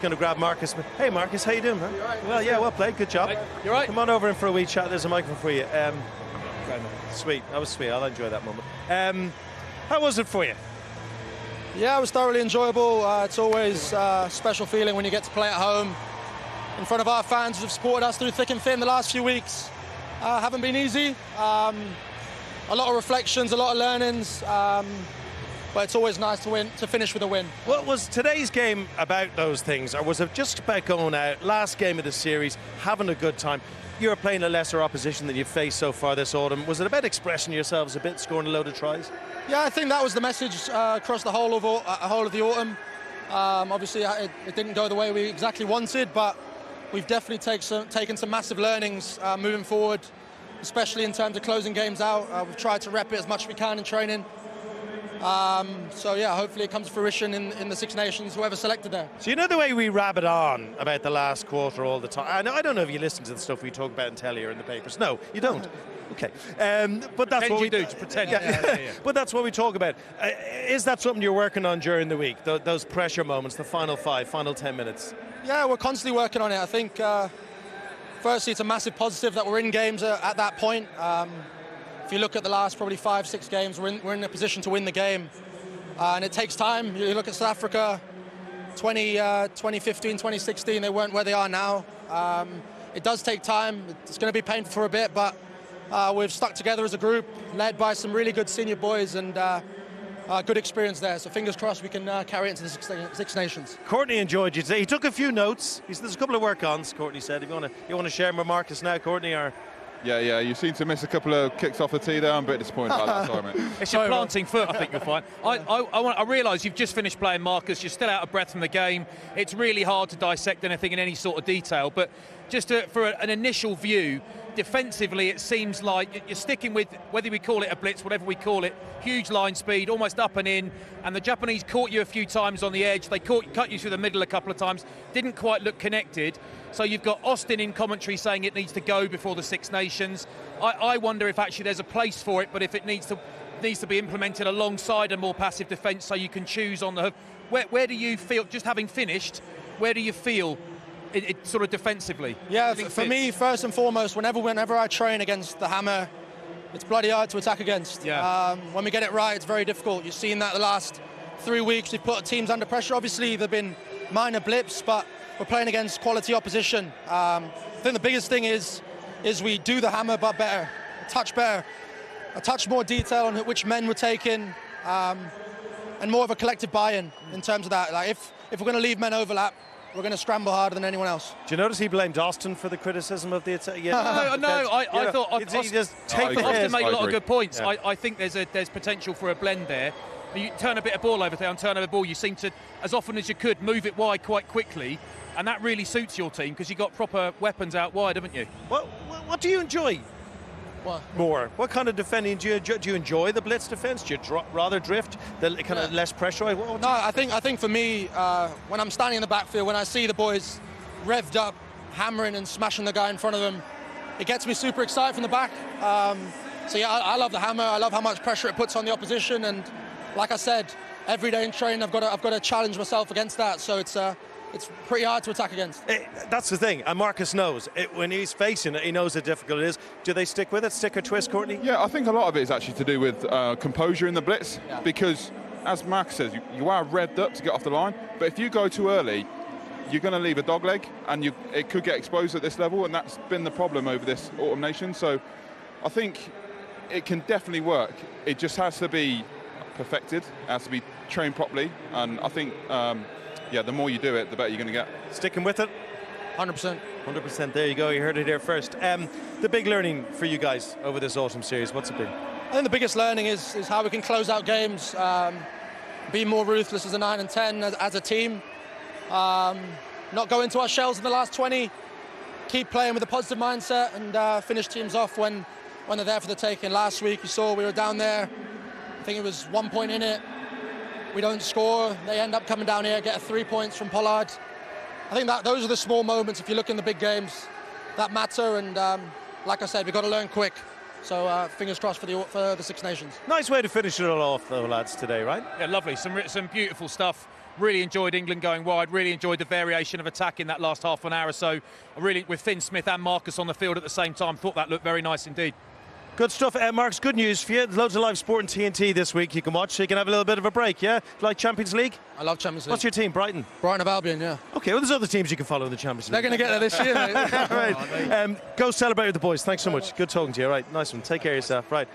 Going to grab Marcus. Hey Marcus, how you doing, man? Right, well, yeah, well played, good job. You right? Come on over in for a wee chat. There's a microphone for you. Sweet, that was sweet. I'll enjoy that moment. How was it for you? Yeah, it was thoroughly enjoyable. It's always a special feeling when you get to play at home in front of our fans who've supported us through thick and thin the last few weeks. Haven't been easy. A lot of reflections, a lot of learnings. But it's always nice to finish with a win. Well, was today's game about those things, or was it just about going out, last game of the series, having a good time? You're playing a lesser opposition than you've faced so far this autumn. Was it about expressing yourselves a bit, scoring a load of tries? Yeah, I think that was the message across the whole of the autumn. Obviously, it didn't go the way we exactly wanted, but we've definitely taken some massive learnings moving forward, especially in terms of closing games out. We've tried to rep it as much as we can in training. So yeah, hopefully it comes to fruition in the Six Nations, whoever selected there. So you know the way we rabbit on about the last quarter all the time. I don't know if you listen to the stuff we talk about in telly or in the papers. No, you don't. Okay, but that's pretend what we do. To pretend. Yeah. But that's what we talk about. Is that something you're working on during the week? Those pressure moments, the final 10 minutes. Yeah, we're constantly working on it. I think firstly, it's a massive positive that we're in games at that point. If you look at the last probably 5-6 games, we're in a position to win the game. And it takes time. You look at South Africa, 2015, 2016, they weren't where they are now. It does take time. It's going to be painful for a bit, but we've stuck together as a group, led by some really good senior boys and good experience there. So fingers crossed we can carry it into the Six Nations. Courtney enjoyed you today. He took a few notes. He said there's a couple of work-ons, Courtney said. If you want to share them with Marcus now, Courtney, or... Yeah, you seem to miss a couple of kicks off the tee there. I'm a bit disappointed about that. Sorry, mate. It's your planting foot, I think you'll find. I realise you've just finished playing, Marcus. You're still out of breath from the game. It's really hard to dissect anything in any sort of detail. But just for an initial view, defensively, it seems like you're sticking with, whether we call it a blitz, whatever we call it, huge line speed, almost up and in. And the Japanese caught you a few times on the edge. They cut you through the middle a couple of times. Didn't quite look connected. So you've got Austin in commentary saying it needs to go before the Six Nations. I wonder if actually there's a place for it, but if it needs to be implemented alongside a more passive defence, so you can choose on the hoof. Where do you feel, just having finished, where do you feel it sort of defensively? Yeah, for me, first and foremost, whenever I train against the hammer, it's bloody hard to attack against. Yeah. When we get it right, it's very difficult. You've seen that the last 3 weeks. We've put teams under pressure. Obviously, there have been minor blips, but we're playing against quality opposition. I think the biggest thing is we do the hammer, but better, a touch more detail on which men we're taking, and more of a collective buy-in in terms of that. Like if we're going to leave men overlap, we're going to scramble harder than anyone else. Do you notice he blamed Austin for the criticism of the attack? Yeah. No, I thought Austin made a lot of good points. Yeah. I think there's potential for a blend there. You turn a bit of ball over there, and turn over ball, you seem to, as often as you could, move it wide quite quickly, and that really suits your team because you've got proper weapons out wide, haven't you? What do you enjoy more? What kind of defending do you enjoy? The blitz defence? Do you rather drift, the kind of less pressure? I think for me, when I'm standing in the backfield, when I see the boys revved up, hammering and smashing the guy in front of them, it gets me super excited from the back. So yeah, I love the hammer. I love how much pressure it puts on the opposition, and like I said, every day in training I've got to challenge myself against that. So it's pretty hard to attack against. That's the thing, and Marcus knows it. When he's facing it, he knows how difficult it is. Do they stick with it, stick or twist, Courtney? Yeah, I think a lot of it is actually to do with composure in the blitz, because as Marcus says, you are revved up to get off the line, but if you go too early, you're going to leave a dog leg, and it could get exposed at this level, and that's been the problem over this autumn nation. So I think it can definitely work. It just has to be perfected, it has to be trained properly, and I think the more you do it, the better you're going to get. Sticking with it? 100%. 100%, there you go, you heard it here first. The big learning for you guys over this autumn series, what's it been? I think the biggest learning is how we can close out games, be more ruthless as a 9 and 10 as a team, not go into our shells in the last 20, keep playing with a positive mindset, and finish teams off when they're there for the taking. Last week you saw we were down there, I think it was 1 point in it. We don't score. They end up coming down here, get 3 points from Pollard. I think that those are the small moments, if you look in the big games, that matter. And like I said, we've got to learn quick. So fingers crossed for the Six Nations. Nice way to finish it all off, though, lads, today, right? Yeah, lovely. Some beautiful stuff. Really enjoyed England going wide, really enjoyed the variation of attack in that last half an hour or so. With Finn Smith and Marcus on the field at the same time, thought that looked very nice indeed. Good stuff. Marcus, good news for you. Loads of live sport and TNT this week you can watch, so you can have a little bit of a break, yeah? Like Champions League? I love Champions League. What's your team, Brighton? Brighton of Albion, yeah. Okay, well, there's other teams you can follow in the Champions League. They're going to get there this year, mate. Right. Go celebrate with the boys. Thanks so much. Good talking to you. Right, nice one. Take care of yourself. Right.